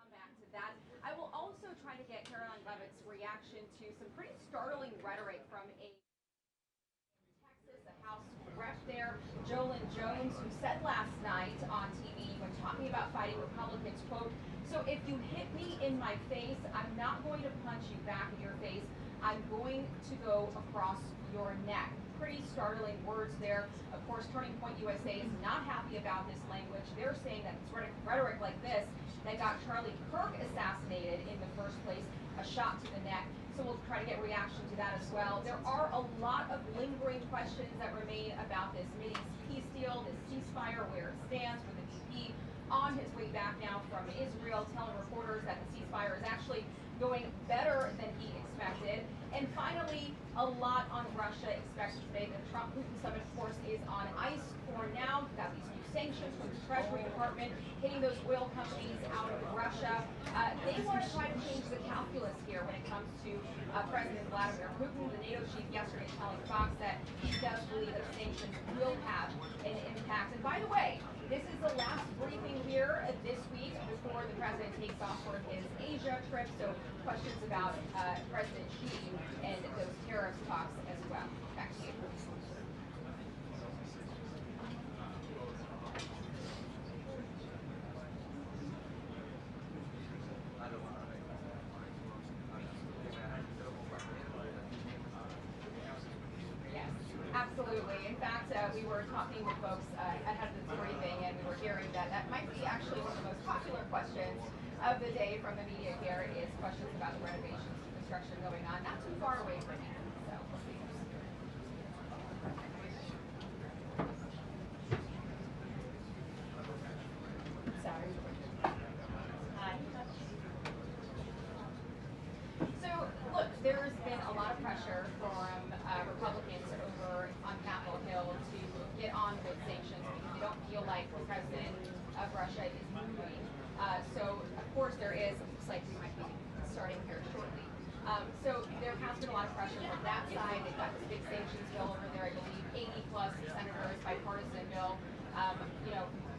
Come back to that. I will also try to get Karoline Leavitt's reaction to some pretty startling rhetoric from a Texas, a House rep there, Jolyn Jones, who said last night on TV when talking about fighting Republicans, quote, "So if you hit me in my face, I'm not going to punch you back in your face. I'm going to go across your neck." Pretty startling words there. Of course, Turning Point USA is not happy about this language. They're saying that it's rhetoric like this that got Charlie Kirk assassinated in the first place, a shot to the neck. So we'll try to get reaction to that as well. There are a lot of lingering questions that remain about this Mideast peace deal, this ceasefire, where it stands, with the VP on his way back now from Israel, telling reporters that the ceasefire is actually going better than he expected. And finally, a lot on Russia expected today. The Trump-Putin summit, of course, is on ice for now. We've got these new sanctions from the Treasury Department hitting those oil companies out of Russia. They want to try to change the calculus here when it comes to President Vladimir Putin. The NATO chief yesterday telling Fox that he does believe that sanctions will have an impact. And by the way, this is the last briefing here this week before the president takes off for his Asia trip. So questions about President Xi and those tariffs talks as well. Back to you. Absolutely. In fact, we were talking with folks ahead of this briefing, and we were hearing that that might be actually one of the most popular questions of the day from the media here is questions about the renovations and construction going on, not too far away from here. So we'll see. Sorry. Hi. So, look, there's been a lot of pressure from Republicans over on Capitol Hill to get on with sanctions because they don't feel like the president of Russia is moving. So, of course, there is, looks like we might be starting here shortly. So there has been a lot of pressure from that side. They've got this big sanctions bill over there, I believe 80 plus senators, bipartisan bill,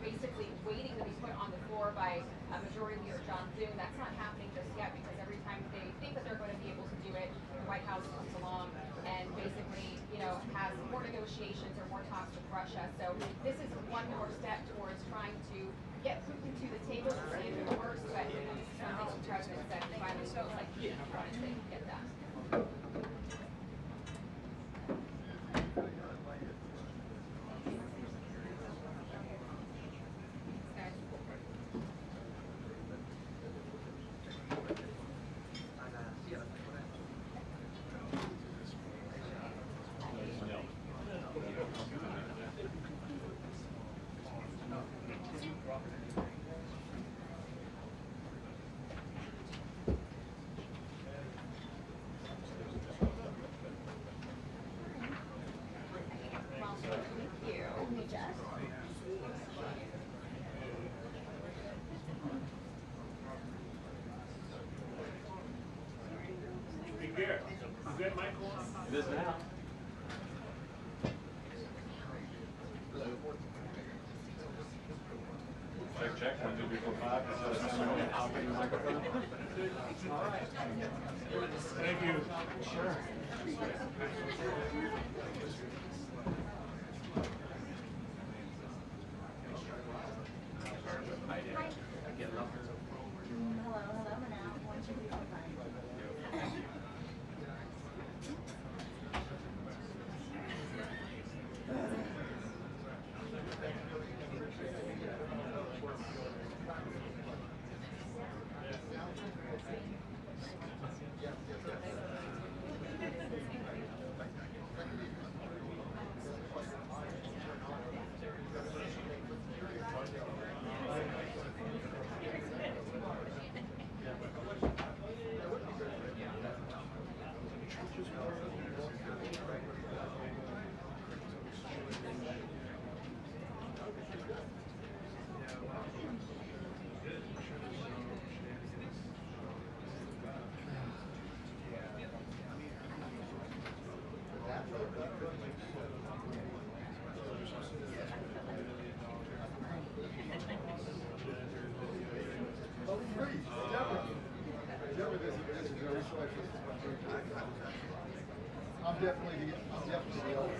basically waiting to be put on the floor by Majority Leader John Thune. That's not happening just yet because every time they think that they're going to be able to do it, the White House comes along and basically, has more negotiations or more talks with Russia. So this is one more step towards trying to get Putin to the table to see if it works, but this is something the president said he finally feels like he wanted to get done. Here. Is that mic on? It is now. Check. 1, 2, 3, 4, 5. I'll bring the microphone. All right. Thank you. Sure. I'm definitely the elder.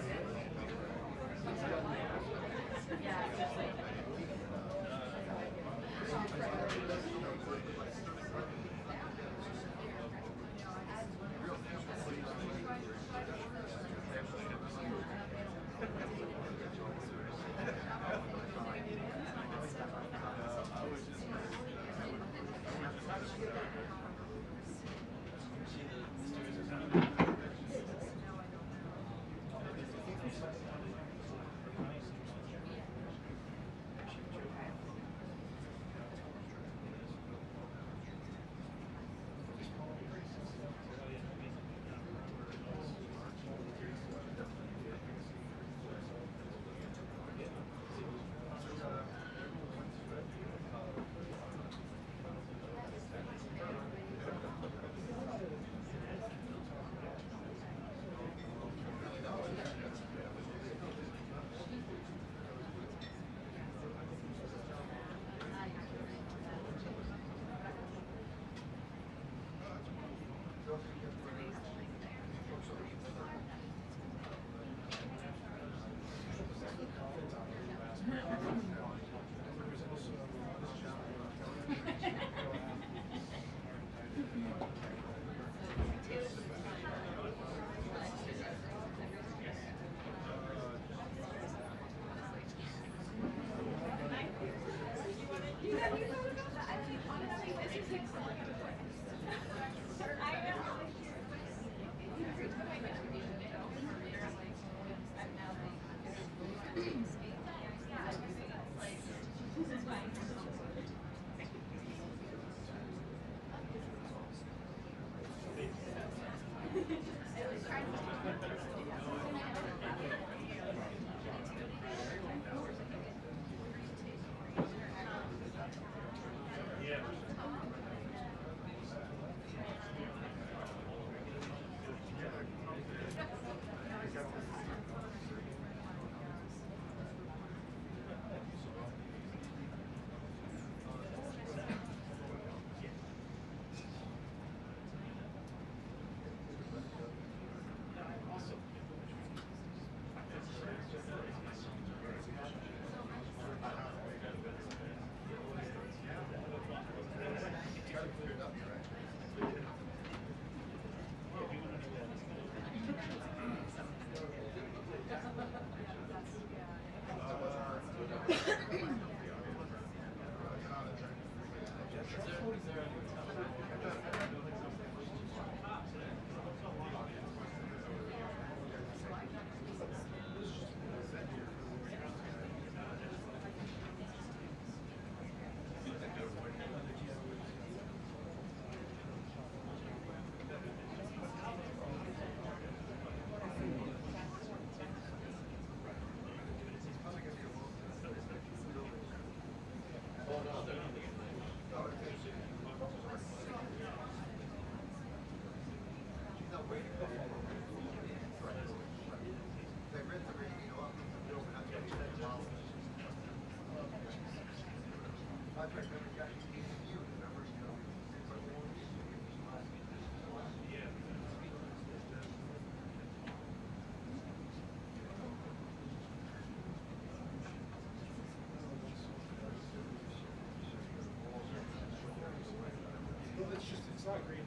It's not great.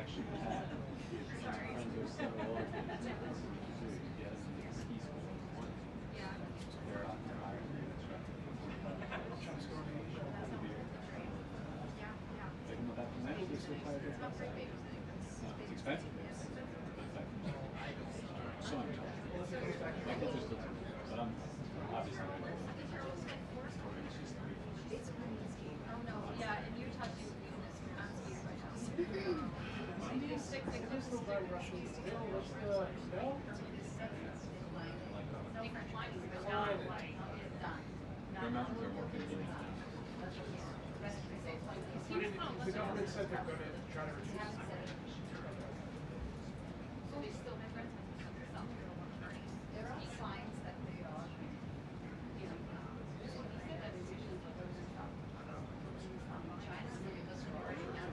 actually had friends who still are get them into ski school in the morning. Yeah. They're hiring an instructor. Yeah. Take them back from there. It's expensive. So I'm telling you. But I'm obviously not going to Oh no, yeah, and you're touching weakness on skis right now. I do stick to different climbing, but not like it's done. Their mountains are more convenient now. The government said they're going to try to reduce it. So they still have friends with some. There are signs that they are, you know, this would be good at musicians, but those are tough. China, they just already have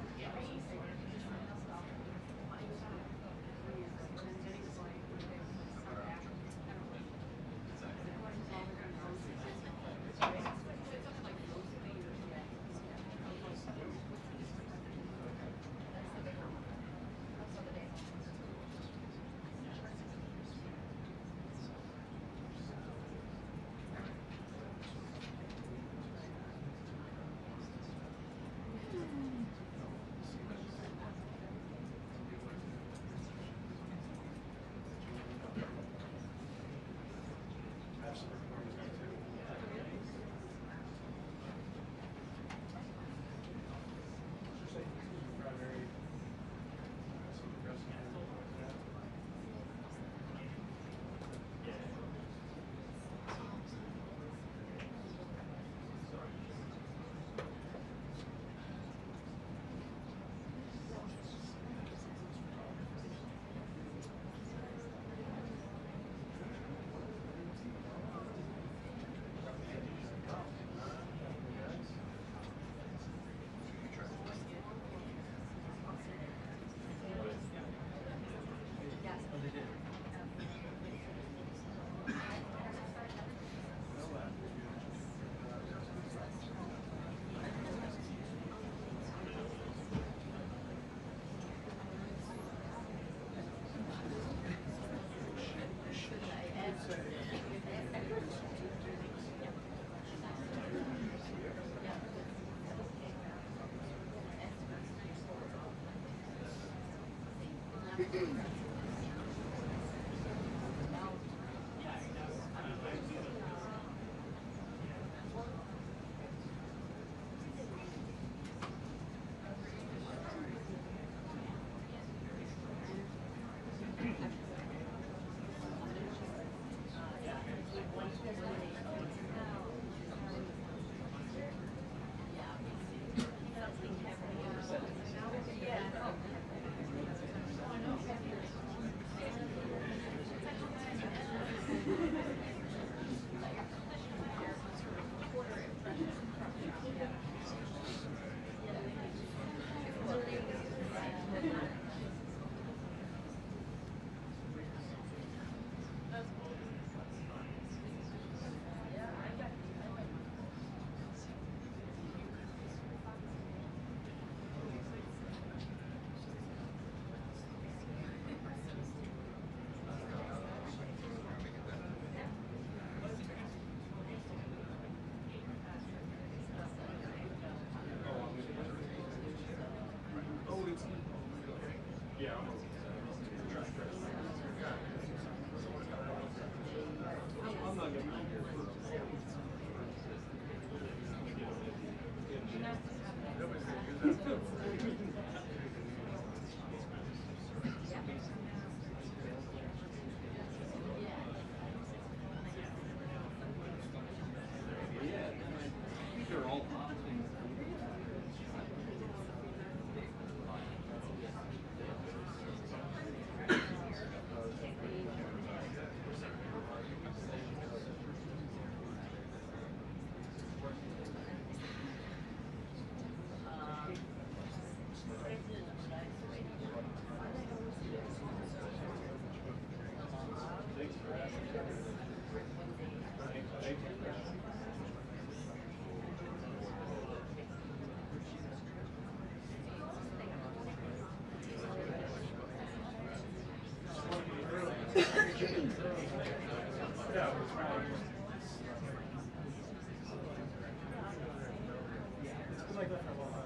like that for a little while.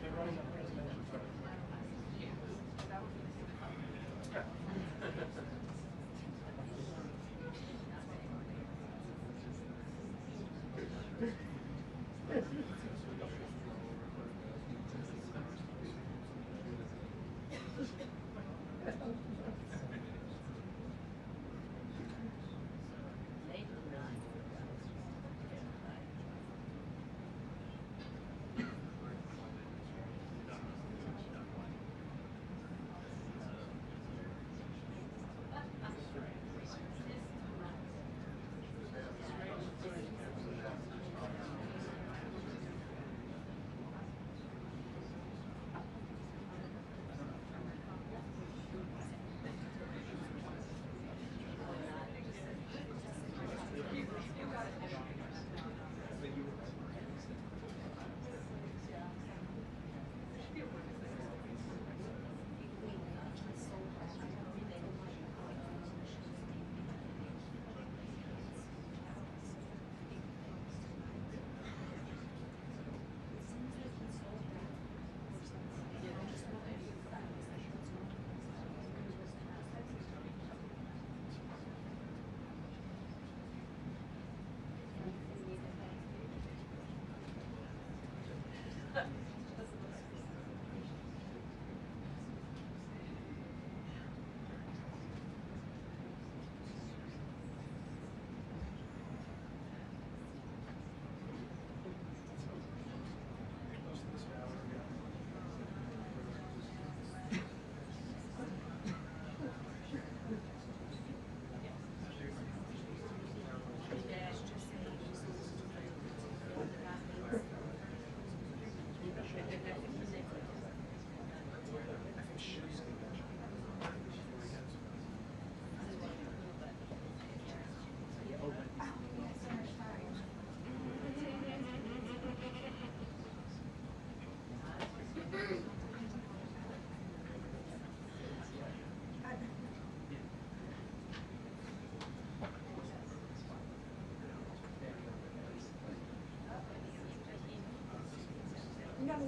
They're running up presidential.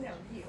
No, you.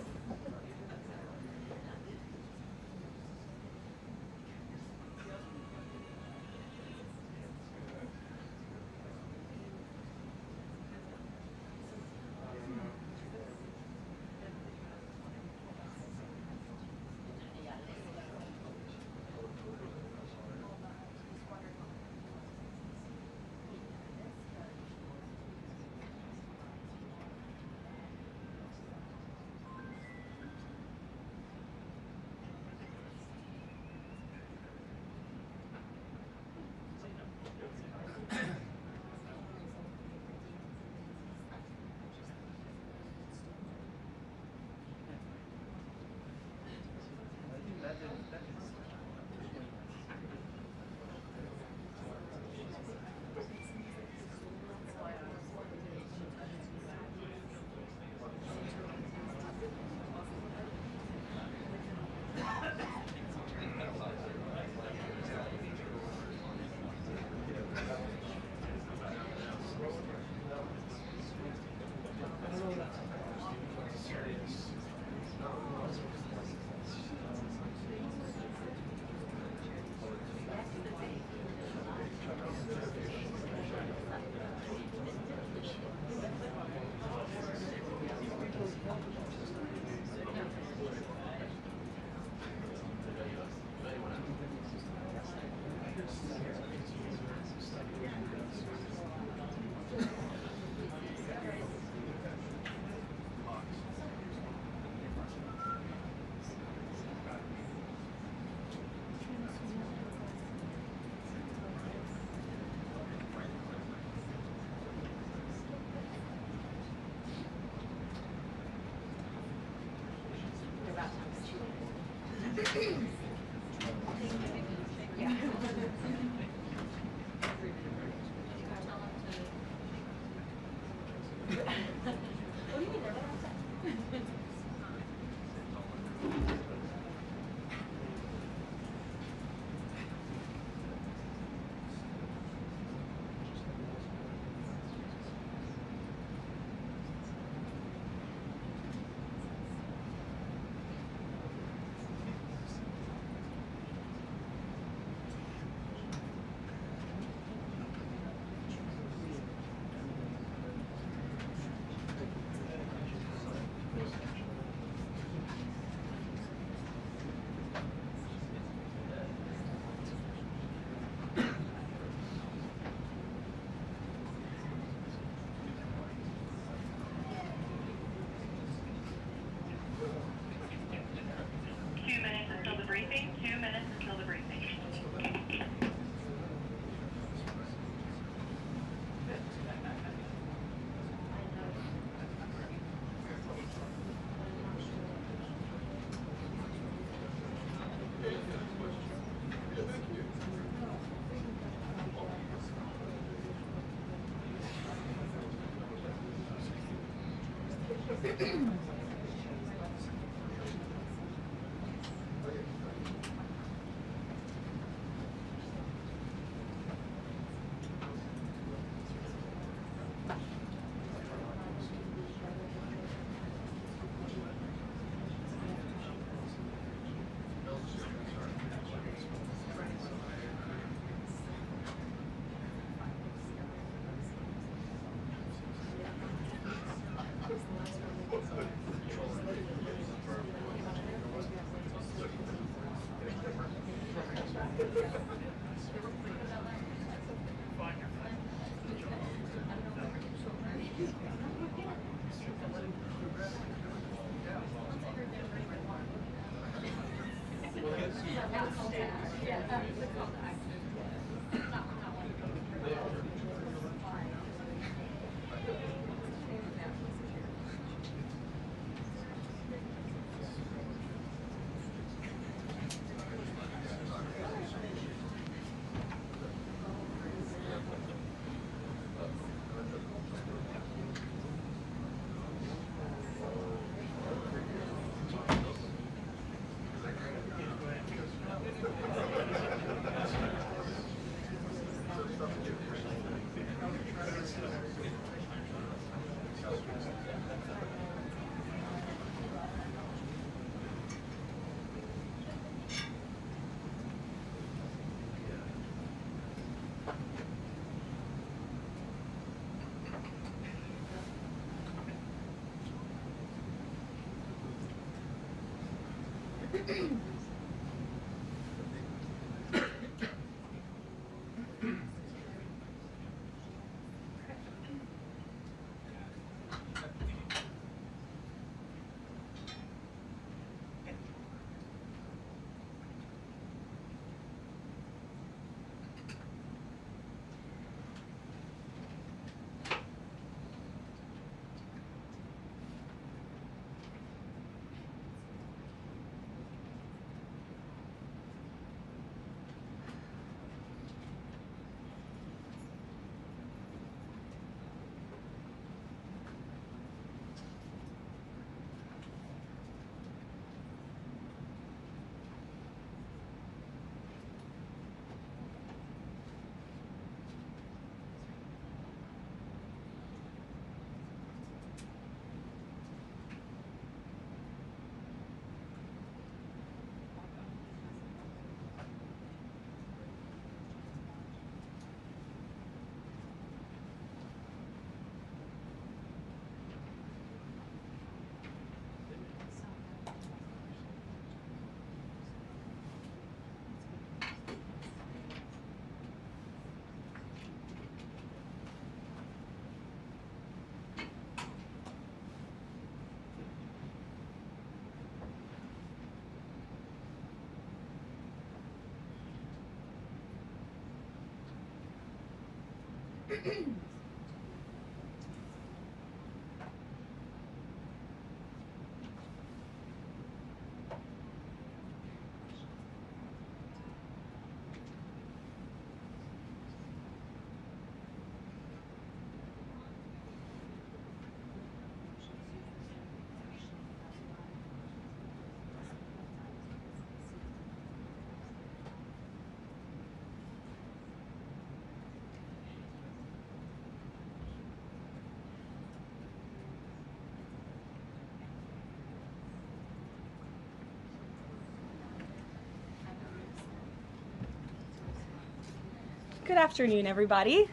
Good afternoon, everybody.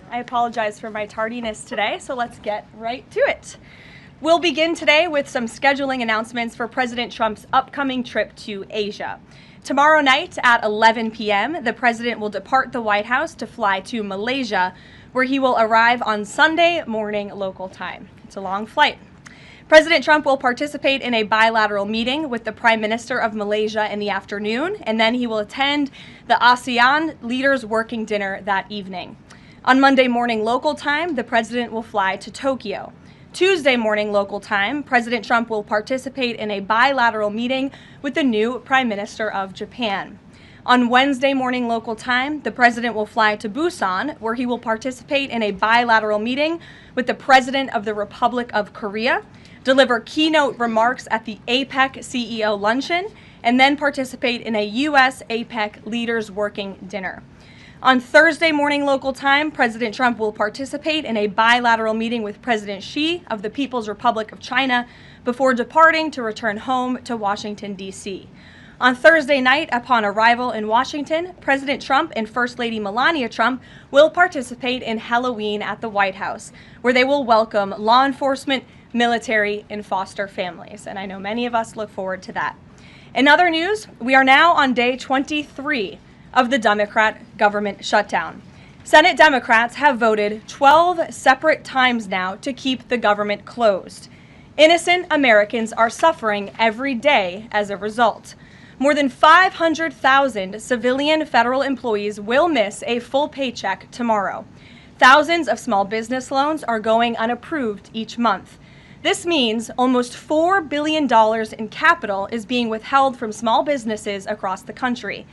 I apologize for my tardiness today, so let's get right to it. We'll begin today with some scheduling announcements for President Trump's upcoming trip to Asia. Tomorrow night at 11 p.m., the president will depart the White House to fly to Malaysia, where he will arrive on Sunday morning local time. It's a long flight. President Trump will participate in a bilateral meeting with the Prime Minister of Malaysia in the afternoon, and then he will attend the ASEAN Leaders Working Dinner that evening. On Monday morning local time, the president will fly to Tokyo. Tuesday morning local time, President Trump will participate in a bilateral meeting with the new Prime Minister of Japan. On Wednesday morning local time, the president will fly to Busan, where he will participate in a bilateral meeting with the President of the Republic of Korea, deliver keynote remarks at the APEC CEO luncheon, and then participate in a U.S. APEC leaders working dinner. On Thursday morning local time, President Trump will participate in a bilateral meeting with President Xi of the People's Republic of China before departing to return home to Washington, D.C. On Thursday night, upon arrival in Washington, President Trump and First Lady Melania Trump will participate in Halloween at the White House, where they will welcome law enforcement, military, and foster families. And I know many of us look forward to that. In other news, we are now on day 23 of the Democrat government shutdown. Senate Democrats have voted 12 separate times now to keep the government closed. Innocent Americans are suffering every day as a result. More than 500,000 civilian federal employees will miss a full paycheck tomorrow. Thousands of small business loans are going unapproved each month. This means almost $4 billion in capital is being withheld from small businesses across the country.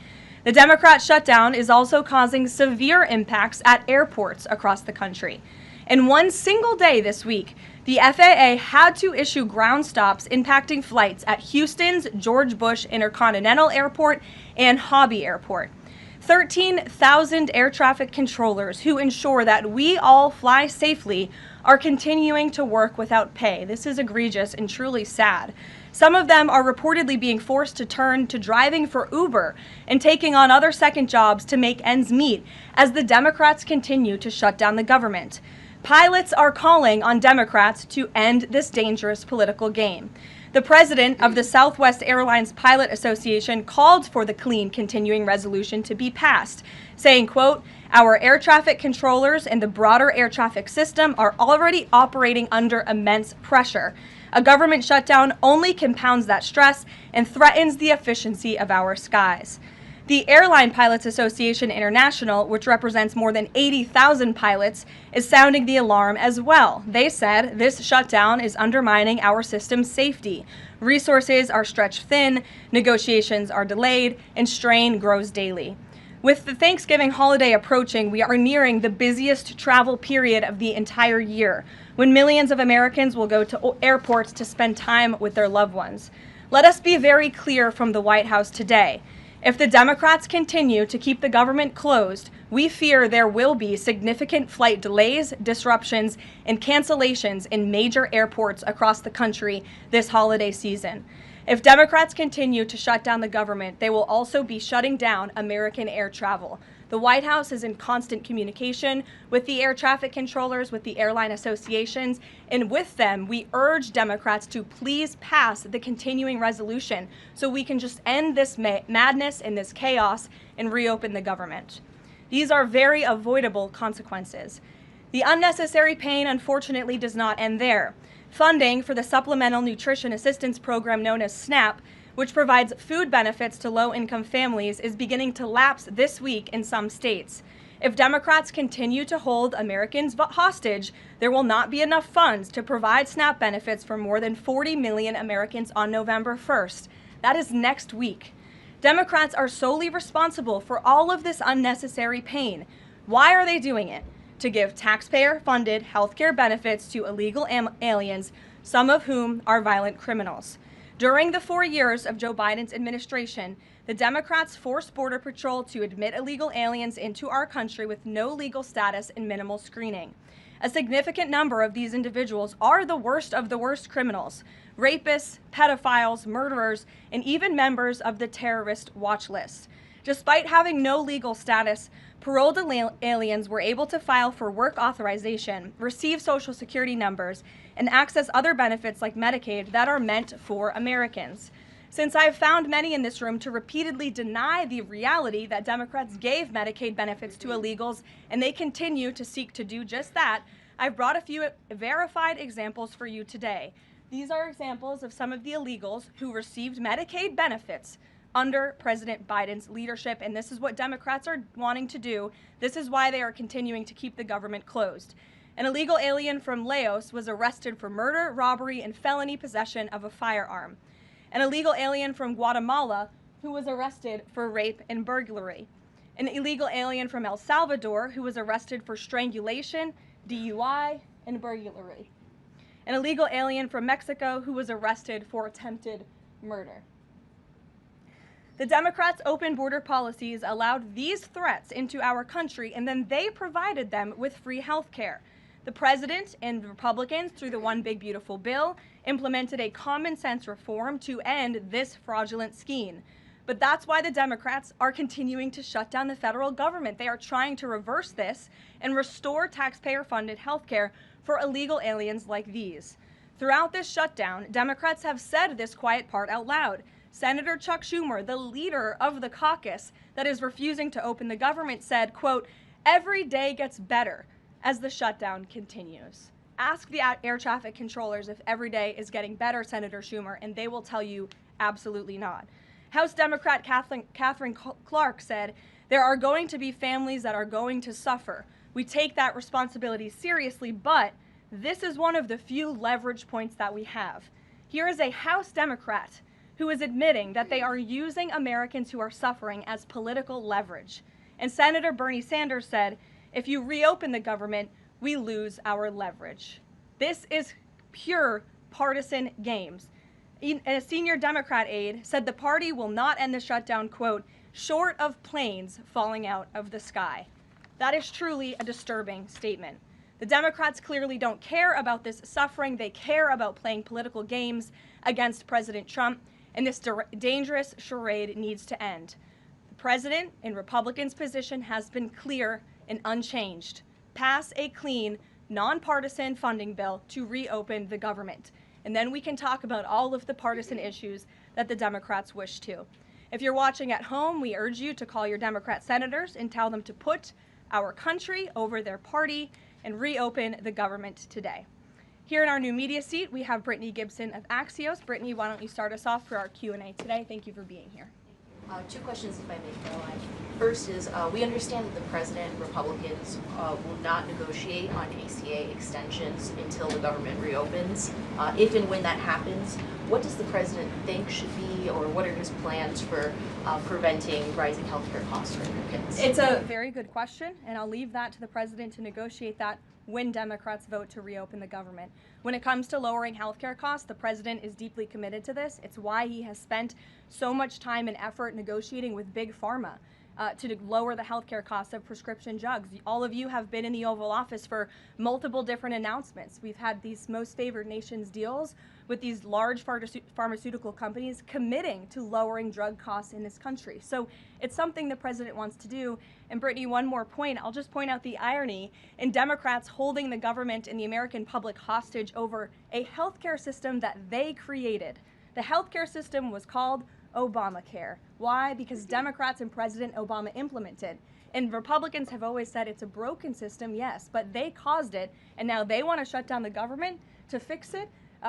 The Democrat shutdown is also causing severe impacts at airports across the country. In one single day this week, the FAA had to issue ground stops impacting flights at Houston's George Bush Intercontinental Airport and Hobby Airport. 13,000 air traffic controllers who ensure that we all fly safely are continuing to work without pay. This is egregious and truly sad. Some of them are reportedly being forced to turn to driving for Uber and taking on other second jobs to make ends meet as the Democrats continue to shut down the government. Pilots are calling on Democrats to end this dangerous political game. The president of the Southwest Airlines Pilot Association called for the clean continuing resolution to be passed, saying, quote, "Our air traffic controllers and the broader air traffic system are already operating under immense pressure. A government shutdown only compounds that stress and threatens the efficiency of our skies." The Airline Pilots Association International, which represents more than 80,000 pilots, is sounding the alarm as well. They said this shutdown is undermining our system's safety. Resources are stretched thin, negotiations are delayed, and strain grows daily. With the Thanksgiving holiday approaching, we are nearing the busiest travel period of the entire year, when millions of Americans will go to airports to spend time with their loved ones. Let us be very clear from the White House today. If the Democrats continue to keep the government closed, we fear there will be significant flight delays, disruptions, and cancellations in major airports across the country this holiday season. If Democrats continue to shut down the government, they will also be shutting down American air travel. The White House is in constant communication with the air traffic controllers, with the airline associations, and with them, we urge Democrats to please pass the continuing resolution so we can just end this madness and this chaos and reopen the government. These are very avoidable consequences. The unnecessary pain, unfortunately, does not end there. Funding for the Supplemental Nutrition Assistance Program known as SNAP, which provides food benefits to low-income families, is beginning to lapse this week in some states. If Democrats continue to hold Americans hostage, there will not be enough funds to provide SNAP benefits for more than 40 million Americans on November 1st. That is next week. Democrats are solely responsible for all of this unnecessary pain. Why are they doing it? To give taxpayer-funded health care benefits to illegal aliens, some of whom are violent criminals. During the 4 years of Joe Biden's administration, the Democrats forced Border Patrol to admit illegal aliens into our country with no legal status and minimal screening. A significant number of these individuals are the worst of the worst criminals: rapists, pedophiles, murderers, and even members of the terrorist watch list. Despite having no legal status, paroled aliens were able to file for work authorization, receive Social Security numbers, and access other benefits like Medicaid that are meant for Americans. Since I've found many in this room to repeatedly deny the reality that Democrats gave Medicaid benefits to illegals, and they continue to seek to do just that, I've brought a few verified examples for you today. These are examples of some of the illegals who received Medicaid benefits under President Biden's leadership, and this is what Democrats are wanting to do. This is why they are continuing to keep the government closed. An illegal alien from Laos was arrested for murder, robbery, and felony possession of a firearm. An illegal alien from Guatemala who was arrested for rape and burglary, an illegal alien from El Salvador who was arrested for strangulation, DUI, and burglary, an illegal alien from Mexico who was arrested for attempted murder. The Democrats' open border policies allowed these threats into our country, and then they provided them with free health care. The president and Republicans, through the One Big Beautiful Bill, implemented a common sense reform to end this fraudulent scheme. But that's why the Democrats are continuing to shut down the federal government. They are trying to reverse this and restore taxpayer-funded health care for illegal aliens like these. Throughout this shutdown, Democrats have said this quiet part out loud. Senator Chuck Schumer, the leader of the caucus that is refusing to open the government, said, quote, "Every day gets better as the shutdown continues." Ask the air traffic controllers if every day is getting better, Senator Schumer, and they will tell you absolutely not. House Democrat Catherine Clark said, "There are going to be families that are going to suffer. We take that responsibility seriously, but this is one of the few leverage points that we have." Here is a House Democrat who is admitting that they are using Americans who are suffering as political leverage. And Senator Bernie Sanders said, "If you reopen the government, we lose our leverage." This is pure partisan games. A senior Democrat aide said the party will not end the shutdown, quote, "short of planes falling out of the sky." That is truly a disturbing statement. The Democrats clearly don't care about this suffering. They care about playing political games against President Trump, and this dangerous charade needs to end. The president and Republicans' position has been clear and unchanged. Pass a clean, nonpartisan funding bill to reopen the government. And then we can talk about all of the partisan issues that the Democrats wish to. If you're watching at home, we urge you to call your Democrat senators and tell them to put our country over their party and reopen the government today. Here in our new media seat, we have Brittany Gibson of Axios. Brittany, why don't you start us off for our Q&A today? Thank you for being here. Two questions, if I may, Caroline. First is, we understand that the president and Republicans will not negotiate on ACA extensions until the government reopens. If and when that happens, what does the president think should be, or what are his plans for preventing rising healthcare costs for Americans? It's a very good question, and I'll leave that to the president to negotiate that when Democrats vote to reopen the government. When it comes to lowering healthcare costs, the president is deeply committed to this. It's why he has spent so much time and effort negotiating with Big Pharma to lower the healthcare costs of prescription drugs. All of you have been in the Oval Office for multiple different announcements. We've had these most favored nations deals with these large pharmaceutical companies committing to lowering drug costs in this country. So it's something the president wants to do. And Brittany, one more point. I'll just point out the irony in Democrats holding the government and the American public hostage over a healthcare system that they created. The healthcare system was called Obamacare. Why? Because Democrats and President Obama implemented. And Republicans have always said it's a broken system, yes, but they caused it, and now they want to shut down the government to fix it.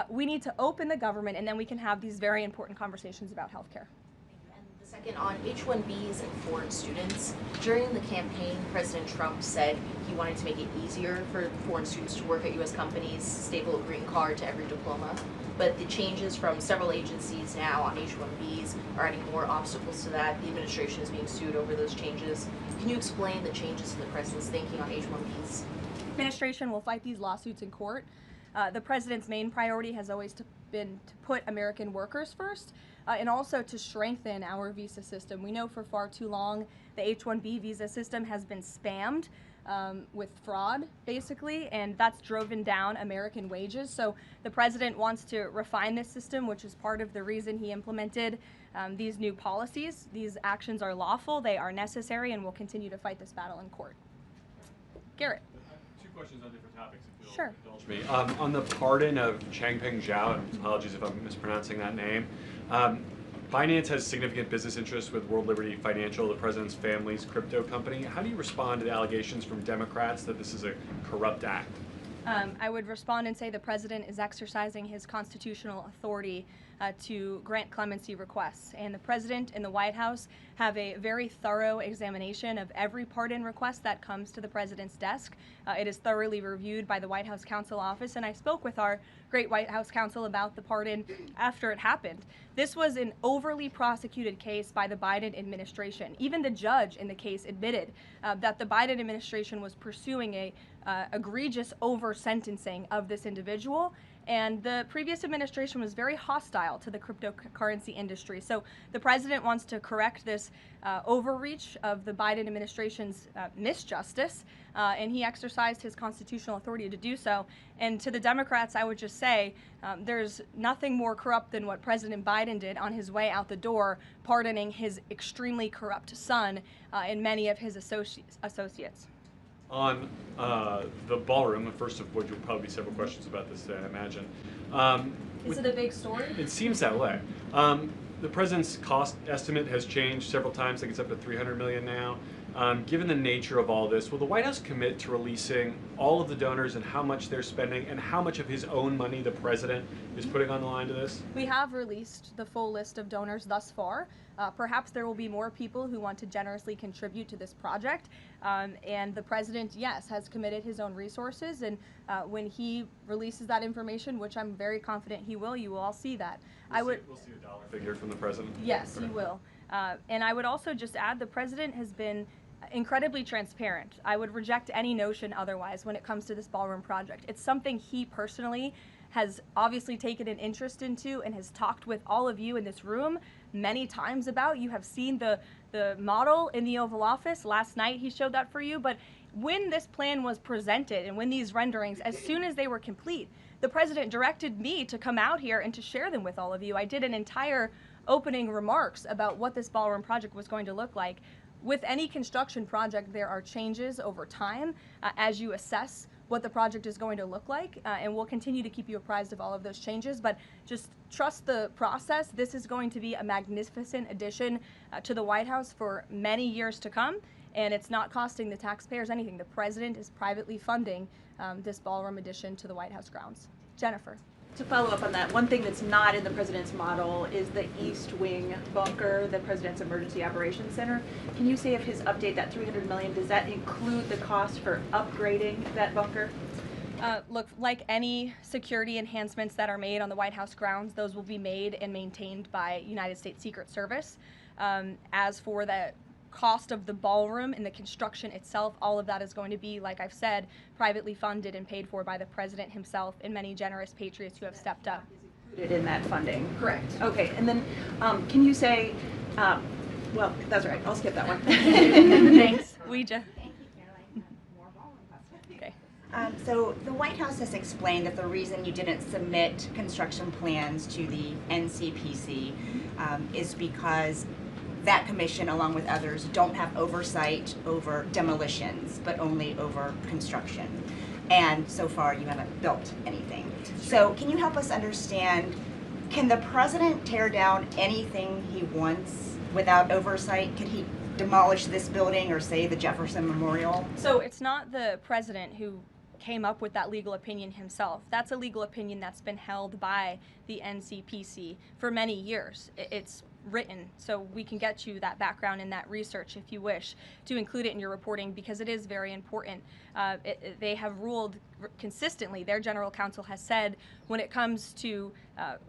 We need to open the government, and then we can have these very important conversations about healthcare. And the second, on H-1Bs and foreign students, during the campaign, President Trump said he wanted to make it easier for foreign students to work at U.S. companies, staple a green card to every diploma. But the changes from several agencies now on H-1Bs are adding more obstacles to that. The administration is being sued over those changes. Can you explain the changes in the president's thinking on H-1Bs? The administration will fight these lawsuits in court. The president's main priority has always been to put American workers first and also to strengthen our visa system. We know for far too long the H-1B visa system has been spammed with fraud, basically, and that's driven down American wages. So the president wants to refine this system, which is part of the reason he implemented these new policies. These actions are lawful, they are necessary, and we'll continue to fight this battle in court. Garrett. Two questions on different topics, if you'll Sure. indulge me. On the pardon of Changpeng Zhao, apologies if I'm mispronouncing that name, Binance has significant business interests with World Liberty Financial, the president's family's crypto company. How do you respond to the allegations from Democrats that this is a corrupt act? I would respond and say the president is exercising his constitutional authority to grant clemency requests. And the President and the White House have a very thorough examination of every pardon request that comes to the President's desk. It is thoroughly reviewed by the White House Counsel Office, and I spoke with our great White House counsel about the pardon after it happened. This was an overly prosecuted case by the Biden administration. Even the judge in the case admitted that the Biden administration was pursuing a egregious over-sentencing of this individual, and the previous administration was very hostile to the cryptocurrency industry. So the president wants to correct this overreach of the Biden administration's misjustice, and he exercised his constitutional authority to do so. And to the Democrats, I would just say there's nothing more corrupt than what President Biden did on his way out the door, pardoning his extremely corrupt son and many of his associates. On the ballroom, the first of which will probably be several questions about this today, I imagine. Is it a big story? It seems that way. The president's cost estimate has changed several times. I think it's up to $300 million now. Given the nature of all this, will the White House commit to releasing all of the donors and how much they're spending and how much of his own money the president is putting on the line to this? We have released the full list of donors thus far. Perhaps there will be more people who want to generously contribute to this project. And the president, yes, has committed his own resources. And when he releases that information, which I'm very confident he will, you will all see that. We'll see a dollar figure from the president? Yes, he will. And I would also just add the president has been incredibly transparent. I would reject any notion otherwise when it comes to this ballroom project. It's something he personally has obviously taken an interest into and has talked with all of you in this room many times about. You have seen the model in the Oval Office. Last night he showed that for you. But when this plan was presented and when these renderings, as soon as they were complete, the president directed me to come out here and to share them with all of you. I did an entire opening remarks about what this ballroom project was going to look like. With any construction project, there are changes over time as you assess what the project is going to look like, and we'll continue to keep you apprised of all of those changes, but just trust the process. This is going to be a magnificent addition to the White House for many years to come, and it's not costing the taxpayers anything. The president is privately funding this ballroom addition to the White House grounds. Jennifer. To follow up on that, one thing that's not in the president's model is the East Wing bunker, the president's emergency operations center. Can you say if his update, that $300 million, does that include the cost for upgrading that bunker? Look, like any security enhancements that are made on the White House grounds, those will be made and maintained by United States Secret Service. As for the cost of the ballroom and the construction itself, all of that is going to be, like I've said, privately funded and paid for by the president himself and many generous patriots who have stepped up. Is included in that funding? Correct. Okay, and then can you say, well, that's right, I'll skip that one. Thanks, Ouija. Thank you, Karoline. More ballroom questions. Okay. So the White House has explained that the reason you didn't submit construction plans to the NCPC is because that commission, along with others, don't have oversight over demolitions, but only over construction. And so far, you haven't built anything. So can you help us understand, can the president tear down anything he wants without oversight? Could he demolish this building or, say, the Jefferson Memorial? So it's not the president who came up with that legal opinion himself. That's a legal opinion that's been held by the NCPC for many years. It's written, so we can get you that background and that research if you wish to include it in your reporting, because it is very important. They have ruled consistently, their general counsel has said, when it comes to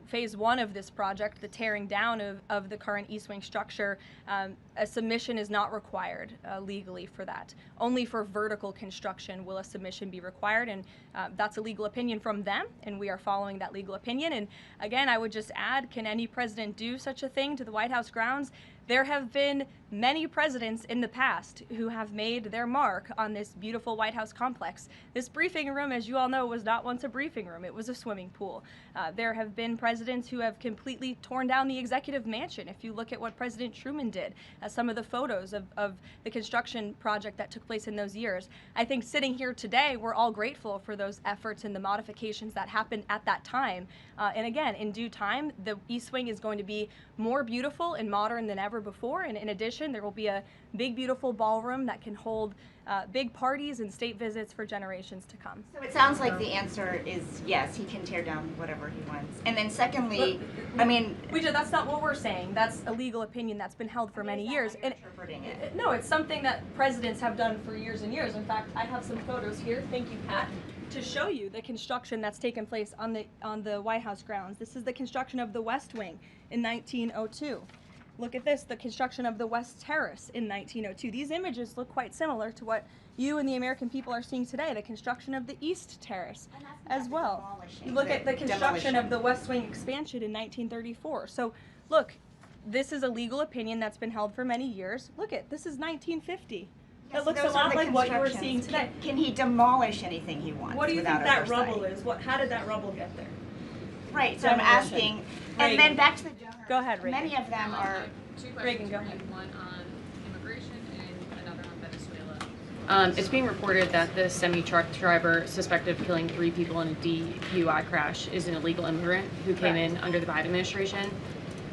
phase one of this project, the tearing down of the current East Wing structure, a submission is not required legally for that. Only for vertical construction will a submission be required, and that's a legal opinion from them, and we are following that legal opinion. And again, I would just add, can any president do such a thing to the White House grounds? There have been many presidents in the past who have made their mark on this beautiful White House complex. This briefing room, as you all know, was not once a briefing room. It was a swimming pool. There have been presidents who have completely torn down the executive mansion. If you look at what President Truman did, some of the photos of the construction project that took place in those years, I think sitting here today, we're all grateful for those efforts and the modifications that happened at that time. And again, in due time, the East Wing is going to be more beautiful and modern than ever never before. And in addition, there will be a big, beautiful ballroom that can hold big parties and state visits for generations to come. So it sounds like the answer is yes, he can tear down whatever he wants. And then secondly, I mean, that's not what we're saying. That's a legal opinion that's been held for many years. And interpreting it. no, it's something that presidents have done for years and years. In fact, I have some photos here. Thank you, Pat, to show you the construction that's taken place on the White House grounds. This is the construction of the West Wing in 1902. Look at this, the construction of the West Terrace in 1902. These images look quite similar to what you and the American people are seeing today, the construction of the East Terrace as well. You look at the construction of the West Wing expansion in 1934. So look, this is a legal opinion that's been held for many years. Look at, this is 1950. It looks a lot like what you were seeing today. Can he demolish anything he wants? What do you think without that oversight? rubble is? How did that rubble get there? Right, so I'm asking, and then back to the donors. Go ahead, Reagan. Many of them are. Two Reagan, questions, go ahead. one on immigration and another on Venezuela. It's being reported that the semi-truck driver suspected of killing 3 people in a DUI crash is an illegal immigrant who came in under the Biden administration.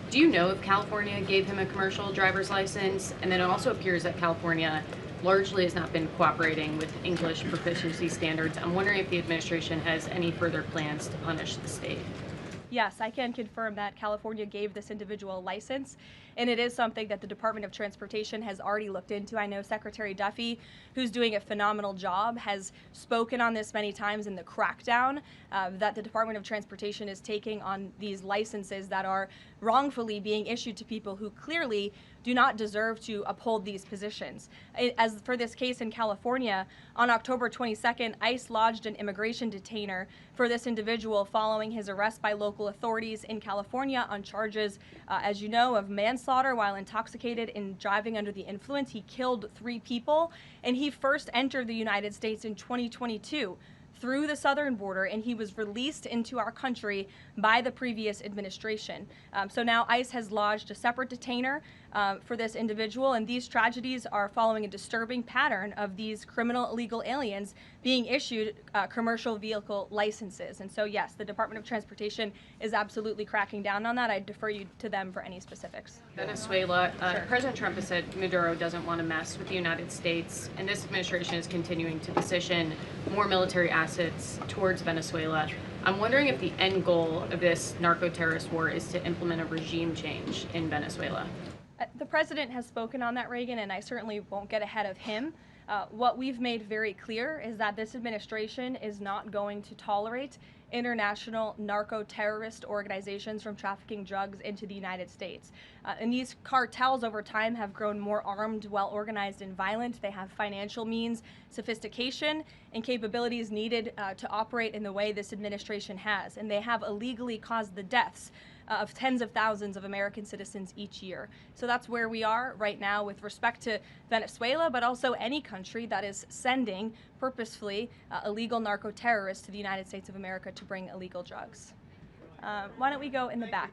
Do you know if California gave him a commercial driver's license? And then it also appears that California largely has not been cooperating with English proficiency standards. I'm wondering if the administration has any further plans to punish the state. Yes, I can confirm that California gave this individual a license, and it is something that the Department of Transportation has already looked into. I know Secretary Duffy, who's doing a phenomenal job, has spoken on this many times in the crackdown that the Department of Transportation is taking on these licenses that are wrongfully being issued to people who clearly do not deserve to uphold these positions. As for this case in California, on October 22nd, ICE lodged an immigration detainer for this individual following his arrest by local authorities in California on charges, as you know, of manslaughter while intoxicated and driving under the influence. He killed 3 people, and he first entered the United States in 2022 through the southern border, and he was released into our country by the previous administration. So now ICE has lodged a separate detainer for this individual, and these tragedies are following a disturbing pattern of these criminal illegal aliens being issued commercial vehicle licenses. And so yes, the Department of Transportation is absolutely cracking down on that. I defer you to them for any specifics. Venezuela, President Trump has said Maduro doesn't want to mess with the United States, and this administration is continuing to position more military assets towards Venezuela. I'm wondering if the end goal of this narco-terrorist war is to implement a regime change in Venezuela. The president has spoken on that, Reagan, and I certainly won't get ahead of him. What we've made very clear is that this administration is not going to tolerate international narco-terrorist organizations from trafficking drugs into the United States. And these cartels over time have grown more armed, well-organized, and violent. They have financial means, sophistication, and capabilities needed to operate in the way this administration has. And they have illegally caused the deaths of tens of thousands of American citizens each year. So that's where we are right now with respect to Venezuela, but also any country that is sending purposefully illegal narco-terrorists to the United States of America to bring illegal drugs. Why don't we go in the back?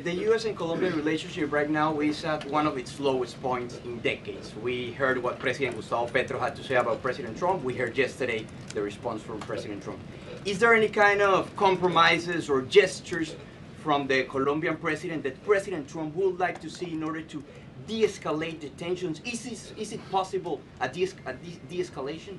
The U.S. and Colombian relationship right now is at one of its lowest points in decades. We heard what President Gustavo Petro had to say about President Trump. We heard yesterday the response from President Trump. Is there any kind of compromises or gestures from the Colombian president that President Trump would like to see in order to de-escalate the tensions? Is it possible a de-escalation?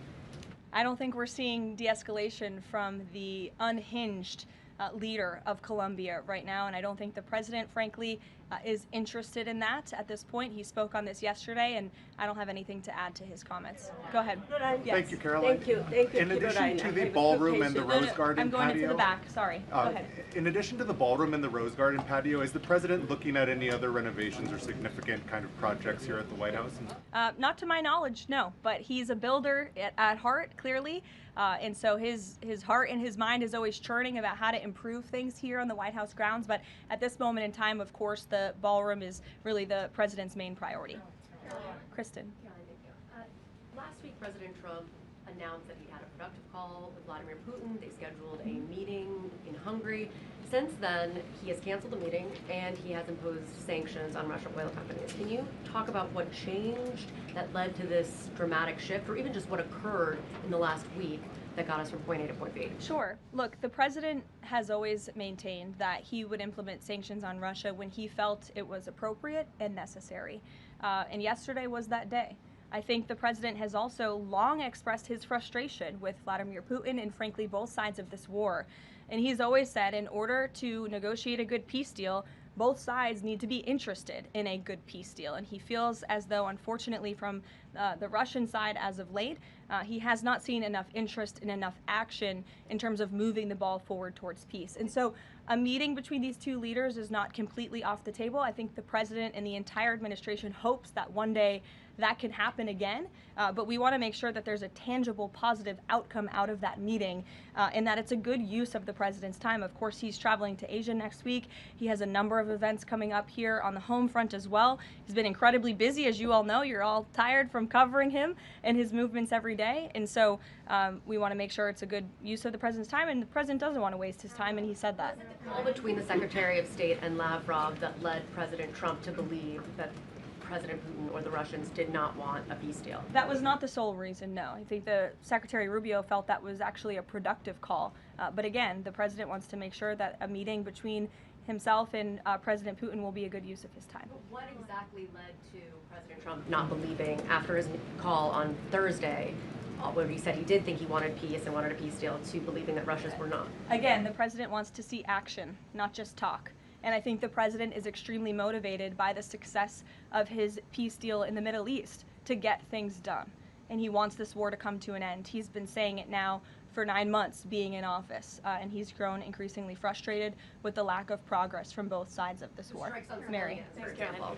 I don't think we're seeing de-escalation from the unhinged leader of Colombia right now, and I don't think the president, frankly, is interested in that at this point. He spoke on this yesterday, and I don't have anything to add to his comments. Go ahead. Yes. Thank you, Caroline. Thank you. In addition to the ballroom and the Rose Garden I'm going patio, into the back. Sorry. Go ahead. In addition to the ballroom and the Rose Garden patio, is the president looking at any other renovations or significant kind of projects here at the White House? Not to my knowledge, no. But he's a builder at heart, clearly. And so his heart and his mind is always churning about how to improve things here on the White House grounds. But at this moment in time, of course, the ballroom is really the president's main priority. Kristen. Last week, President Trump announced that he had a productive call with Vladimir Putin. They scheduled a meeting in Hungary. Since then, he has canceled the meeting and he has imposed sanctions on Russian oil companies. Can you talk about what changed that led to this dramatic shift, or even just what occurred in the last week that got us from point A to point B? Sure. Look, the president has always maintained that he would implement sanctions on Russia when he felt it was appropriate and necessary. And yesterday was that day. I think the president has also long expressed his frustration with Vladimir Putin and, frankly, both sides of this war. And he's always said in order to negotiate a good peace deal, both sides need to be interested in a good peace deal. And he feels as though, unfortunately, from the Russian side as of late, he has not seen enough interest and enough action in terms of moving the ball forward towards peace. And so a meeting between these two leaders is not completely off the table. I think the president and the entire administration hopes that one day that can happen again, but we want to make sure that there's a tangible, positive outcome out of that meeting, and that it's a good use of the president's time. Of course, he's traveling to Asia next week. He has a number of events coming up here on the home front as well. He's been incredibly busy, as you all know. You're all tired from covering him and his movements every day, and so we want to make sure it's a good use of the president's time, and the president doesn't want to waste his time, and he said that. All between the Secretary of State and Lavrov that led President Trump to believe that President Putin or the Russians did not want a peace deal. That was not the sole reason, no. I think the Secretary Rubio felt that was actually a productive call. But again, the president wants to make sure that a meeting between himself and President Putin will be a good use of his time. What exactly led to President Trump not believing, after his call on Thursday, where he said he did think he wanted peace and wanted a peace deal, to believing that Russians were not? Again, the president wants to see action, not just talk. And I think the president is extremely motivated by the success of his peace deal in the Middle East to get things done. And he wants this war to come to an end. He's been saying it now for 9 months being in office, and he's grown increasingly frustrated with the lack of progress from both sides of this war. Mary. For example.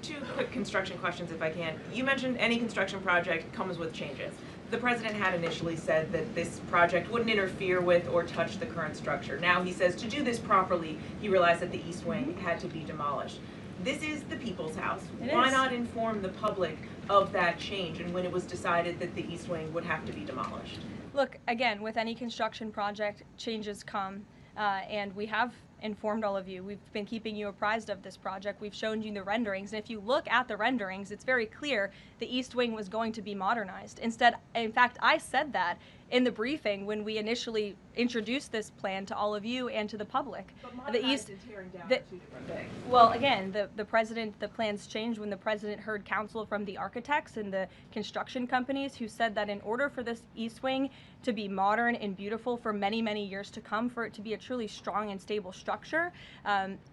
Two quick construction questions, if I can. You mentioned any construction project comes with changes. The president had initially said that this project wouldn't interfere with or touch the current structure. Now he says to do this properly, he realized that the East Wing had to be demolished. This is the people's house. Why not inform the public of that change and when it was decided that the East Wing would have to be demolished? Look, again, with any construction project, changes come, and we have informed all of you. We've been keeping you apprised of this project. We've shown you the renderings, and if you look at the renderings, it's very clear the East Wing was going to be modernized. Instead, in fact, I said that in the briefing when we initially introduced this plan to all of you and to the public. But the East and tearing down are two different things. Well, again, the plans changed when the president heard counsel from the architects and the construction companies who said that in order for this East Wing to be modern and beautiful for many, many years to come, for it to be a truly strong and stable structure,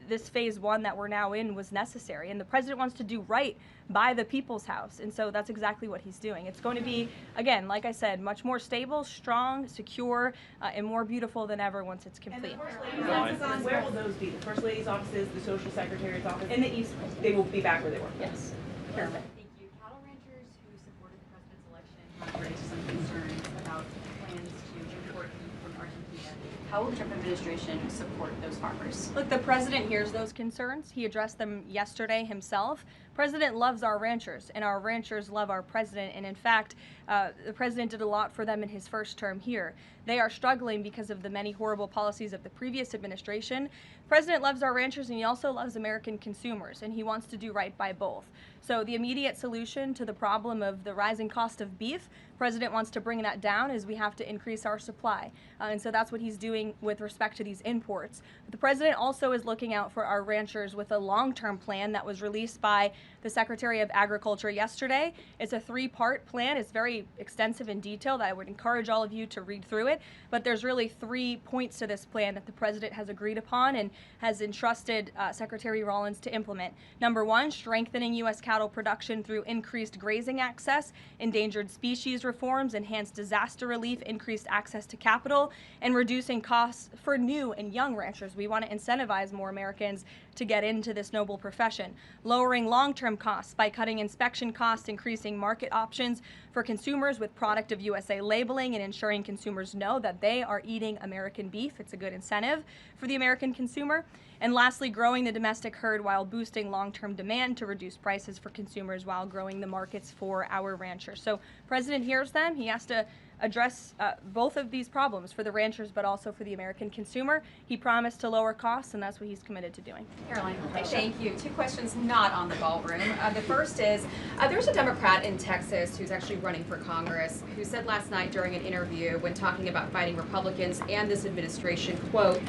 this phase one that we're now in was necessary. And the president wants to do right by the people's house. And so that's exactly what he's doing. It's going to be, again, like I said, much more stable, strong, secure, and more beautiful than ever once it's complete. And the First Lady's offices, where will those be? The First Lady's offices, the Social Secretary's office? In the East Wing. They will be back where they were? Yes. Perfect. Thank you. Cattle ranchers who supported the president's election have raised some concerns about plans to import beef from Argentina. How will the Trump administration support those farmers? Look, the president hears those concerns. He addressed them yesterday himself. President loves our ranchers, and our ranchers love our president. And in fact, the president did a lot for them in his first term here. They are struggling because of the many horrible policies of the previous administration. President loves our ranchers, and he also loves American consumers, and he wants to do right by both. So the immediate solution to the problem of the rising cost of beef, President wants to bring that down, is we have to increase our supply. And so that's what he's doing with respect to these imports. But the president also is looking out for our ranchers with a long-term plan that was released by the Secretary of Agriculture yesterday. It's a 3-part plan. It's very extensive and detailed. I would encourage all of you to read through it. But there's really 3 points to this plan that the president has agreed upon and has entrusted Secretary Rollins to implement. Number 1, strengthening U.S. cattle production through increased grazing access, endangered species reforms, enhanced disaster relief, increased access to capital, and reducing costs for new and young ranchers. We want to incentivize more Americans to get into this noble profession. Lowering long-term costs by cutting inspection costs, increasing market options for consumers with product of USA labeling, and ensuring consumers know that they are eating American beef. It's a good incentive for the American consumer. And lastly, growing the domestic herd while boosting long-term demand to reduce prices for consumers while growing the markets for our ranchers. So President hears them. He has to address both of these problems for the ranchers but also for the American consumer. He promised to lower costs, and that's what he's committed to doing. Karoline. Thank you. Two questions not on the ballroom. The first is, there's a Democrat in Texas who's actually running for Congress who said last night during an interview when talking about fighting Republicans and this administration, quote,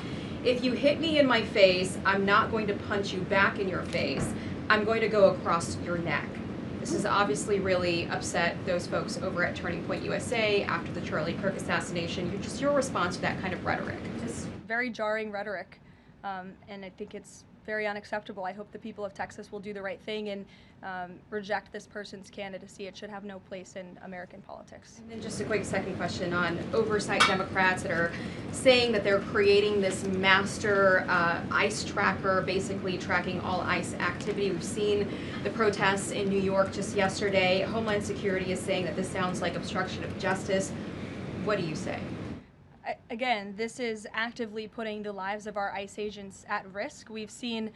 "If you hit me in my face, I'm not going to punch you back in your face. I'm going to go across your neck." This has obviously really upset those folks over at Turning Point USA after the Charlie Kirk assassination. Just your response to that kind of rhetoric. Just very jarring rhetoric, and I think it's very unacceptable. I hope the people of Texas will do the right thing and reject this person's candidacy. It should have no place in American politics. And then just a quick second question on oversight Democrats that are saying that they're creating this master ICE tracker, basically tracking all ICE activity. We've seen the protests in New York just yesterday. Homeland Security is saying that this sounds like obstruction of justice. What do you say? Again, this is actively putting the lives of our ICE agents at risk. We've seen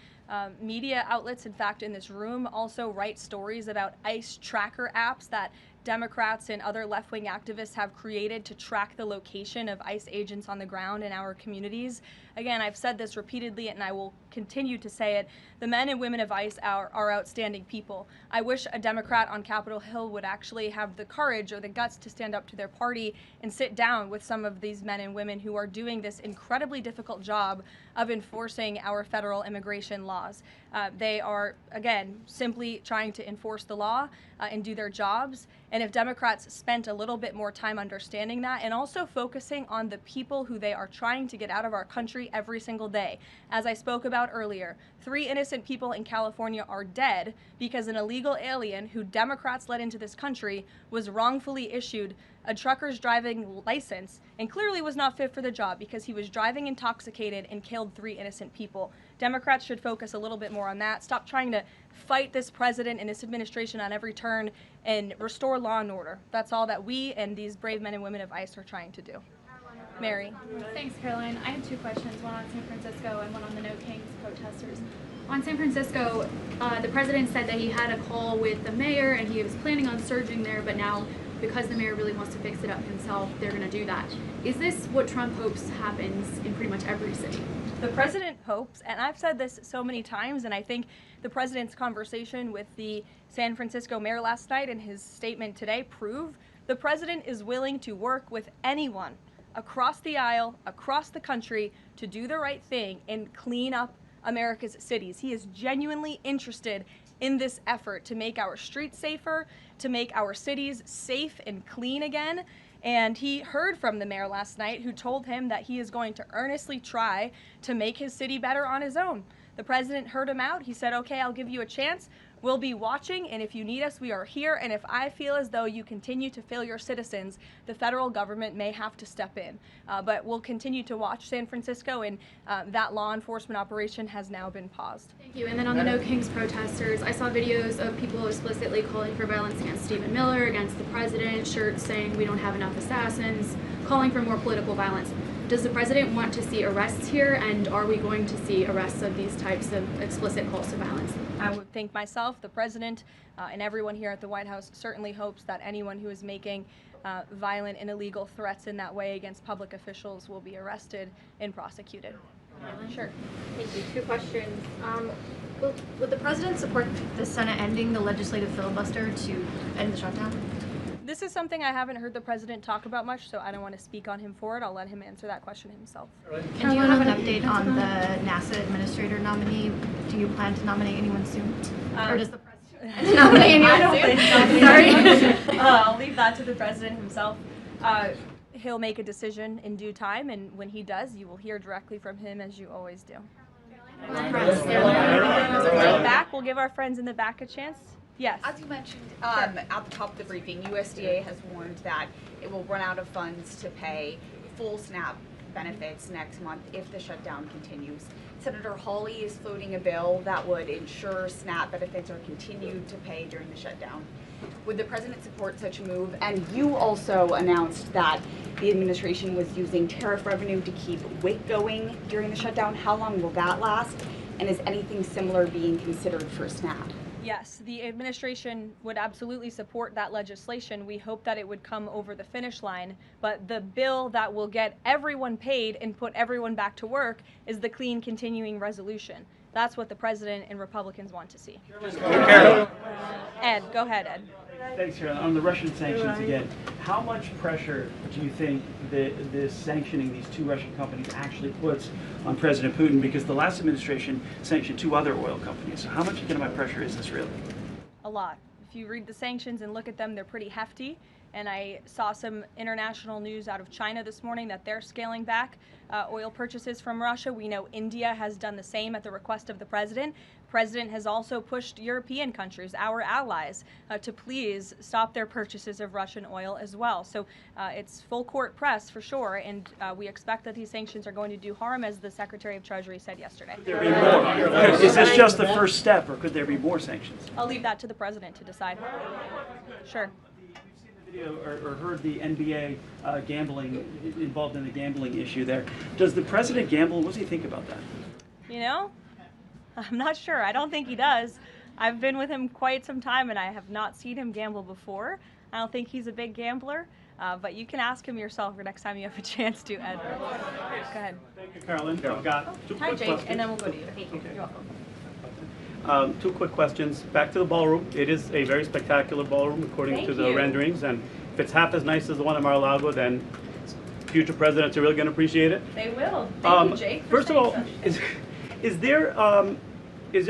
media outlets, in fact, in this room, also write stories about ICE tracker apps that Democrats and other left-wing activists have created to track the location of ICE agents on the ground in our communities. Again, I've said this repeatedly and I will continue to say it. The men and women of ICE are outstanding people. I wish a Democrat on Capitol Hill would actually have the courage or the guts to stand up to their party and sit down with some of these men and women who are doing this incredibly difficult job of enforcing our federal immigration laws. They are, again, simply trying to enforce the law and do their jobs. And if Democrats spent a little bit more time understanding that and also focusing on the people who they are trying to get out of our country every single day. As I spoke about earlier, 3 innocent people in California are dead because an illegal alien who Democrats let into this country was wrongfully issued a trucker's driving license and clearly was not fit for the job because he was driving intoxicated and killed 3 innocent people. Democrats should focus a little bit more on that. Stop trying to fight this president and this administration on every turn and restore law and order. That's all that we and these brave men and women of ICE are trying to do. Mary. Thanks, Caroline. I have 2 questions, one on San Francisco and one on the No Kings protesters. On San Francisco, the president said that he had a call with the mayor and he was planning on surging there, but now because the mayor really wants to fix it up himself, they're going to do that. Is this what Trump hopes happens in pretty much every city? The president hopes, and I've said this so many times, and I think the president's conversation with the San Francisco mayor last night and his statement today prove the president is willing to work with anyone across the aisle, across the country, to do the right thing and clean up America's cities. He is genuinely interested in this effort to make our streets safer, to make our cities safe and clean again. And he heard from the mayor last night who told him that he is going to earnestly try to make his city better on his own. The president heard him out. He said, okay, I'll give you a chance. We'll be watching, and if you need us, we are here. And if I feel as though you continue to fail your citizens, the federal government may have to step in. But we'll continue to watch San Francisco, and that law enforcement operation has now been paused. Thank you. And then on the No Kings protesters, I saw videos of people explicitly calling for violence against Stephen Miller, against the president, shirts saying we don't have enough assassins, calling for more political violence. Does the president want to see arrests here, and are we going to see arrests of these types of explicit calls to violence? I would think myself, the president, and everyone here at the White House certainly hopes that anyone who is making violent and illegal threats in that way against public officials will be arrested and prosecuted. Sure. Thank you. 2 questions. Would the president support the Senate ending the legislative filibuster to end the shutdown? This is something I haven't heard the president talk about much, so I don't want to speak on him for it. I'll let him answer that question himself. And do you have an update on the NASA administrator nominee? Do you plan to nominate anyone soon? Or does the president nominate anyone soon? Sorry. I'll leave that to the president himself. He'll make a decision in due time, and when he does, you will hear directly from him, as you always do. Back, we'll give our friends in the back a chance. Yes. As you mentioned at the top of the briefing, USDA has warned that it will run out of funds to pay full SNAP benefits next month if the shutdown continues. Senator Hawley is floating a bill that would ensure SNAP benefits are continued to pay during the shutdown. Would the president support such a move? And you also announced that the administration was using tariff revenue to keep WIC going during the shutdown. How long will that last? And is anything similar being considered for SNAP? Yes, the administration would absolutely support that legislation. We hope that it would come over the finish line, but the bill that will get everyone paid and put everyone back to work is the clean continuing resolution. That's what the president and Republicans want to see. Ed, go ahead, Ed. Thanks, Caroline. On the Russian sanctions again, how much pressure do you think this sanctioning these two Russian companies actually puts on President Putin? Because the last administration sanctioned two other oil companies. So how much economic pressure is this really? A lot. If you read the sanctions and look at them, they're pretty hefty. And I saw some international news out of China this morning that they're scaling back oil purchases from Russia. We know India has done the same at the request of the president. The president has also pushed European countries, our allies, to please stop their purchases of Russian oil as well. So it's full court press for sure, and we expect that these sanctions are going to do harm, as the Secretary of Treasury said yesterday. Could there be more? Is this just the first step, or could there be more sanctions? I'll leave that to the president to decide. Sure. Or heard the NBA gambling, involved in the gambling issue there. Does the president gamble? What does he think about that? You know, I'm not sure. I don't think he does. I've been with him quite some time and I have not seen him gamble before. I don't think he's a big gambler, but you can ask him yourself for next time you have a chance to, Ed. Go ahead. Thank you, Caroline. I've got two Hi, quick Jake, questions. and then we'll go to you. Thank you. Okay. You're welcome. Two quick questions. Back to the ballroom. It is a very spectacular ballroom according Thank to the you. renderings, and if it's half as nice as the one in Mar-a-Lago, then future presidents are really going to appreciate it. They will. Thank you, Jake. First of all, is there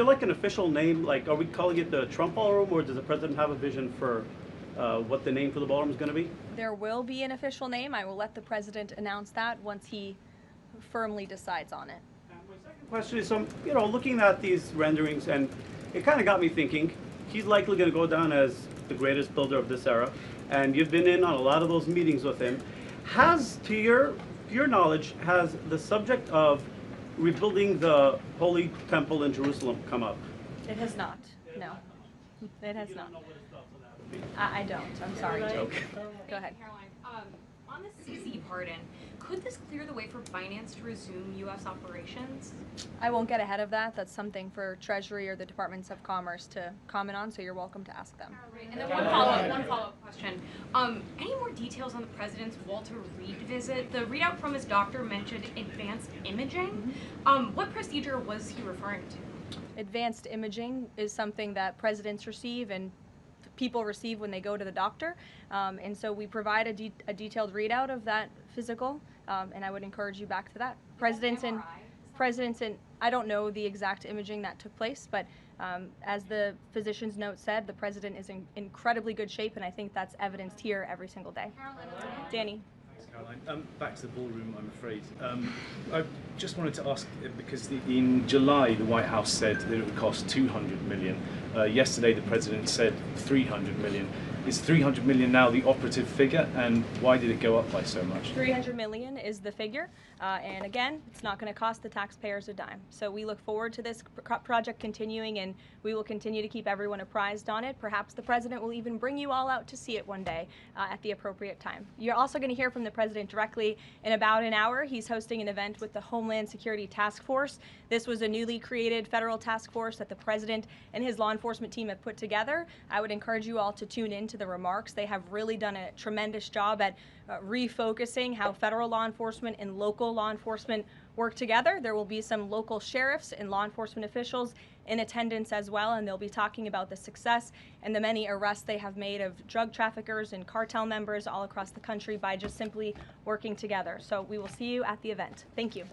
like an official name? Like, are we calling it the Trump Ballroom, or does the president have a vision for what the name for the ballroom is going to be? There will be an official name. I will let the president announce that once he firmly decides on it. Question is, so, you know, looking at these renderings, and it kind of got me thinking, he's likely going to go down as the greatest builder of this era, and you've been in on a lot of those meetings with him. Has, to your knowledge, has the subject of rebuilding the Holy Temple in Jerusalem come up? It has not. No. It has not. I don't. I'm sorry, Jake. Go ahead. Caroline, on the CZ pardon, could this clear the way for finance to resume U.S. operations? I won't get ahead of that. That's something for Treasury or the Departments of Commerce to comment on, so you're welcome to ask them. And then one follow-up question. Any more details on the president's Walter Reed visit? The readout from his doctor mentioned advanced imaging. What procedure was he referring to? Advanced imaging is something that presidents receive and people receive when they go to the doctor, and so we provide a detailed readout of that physical, and I would encourage you back to that. Presidents and I don't know the exact imaging that took place, but as the physician's note said, the president is in incredibly good shape, and I think that's evidenced here every single day. Danny. Caroline. Back to the ballroom, I'm afraid. I just wanted to ask, because in July the White House said that it would cost $200 million. Yesterday the president said $300 million. Is $300 million now the operative figure, and why did it go up by so much? $300 million is the figure, and again, it's not going to cost the taxpayers a dime. So we look forward to this project continuing, and we will continue to keep everyone apprised on it. Perhaps the president will even bring you all out to see it one day at the appropriate time. You're also going to hear from the president directly in about an hour. He's hosting an event with the Homeland Security Task Force. This was a newly created federal task force that the president and his law enforcement team have put together. I would encourage you all to tune in to the remarks. They have really done a tremendous job at refocusing how federal law enforcement and local law enforcement work together. There will be some local sheriffs and law enforcement officials in attendance as well, and they'll be talking about the success and the many arrests they have made of drug traffickers and cartel members all across the country by just simply working together. So we will see you at the event. Thank you.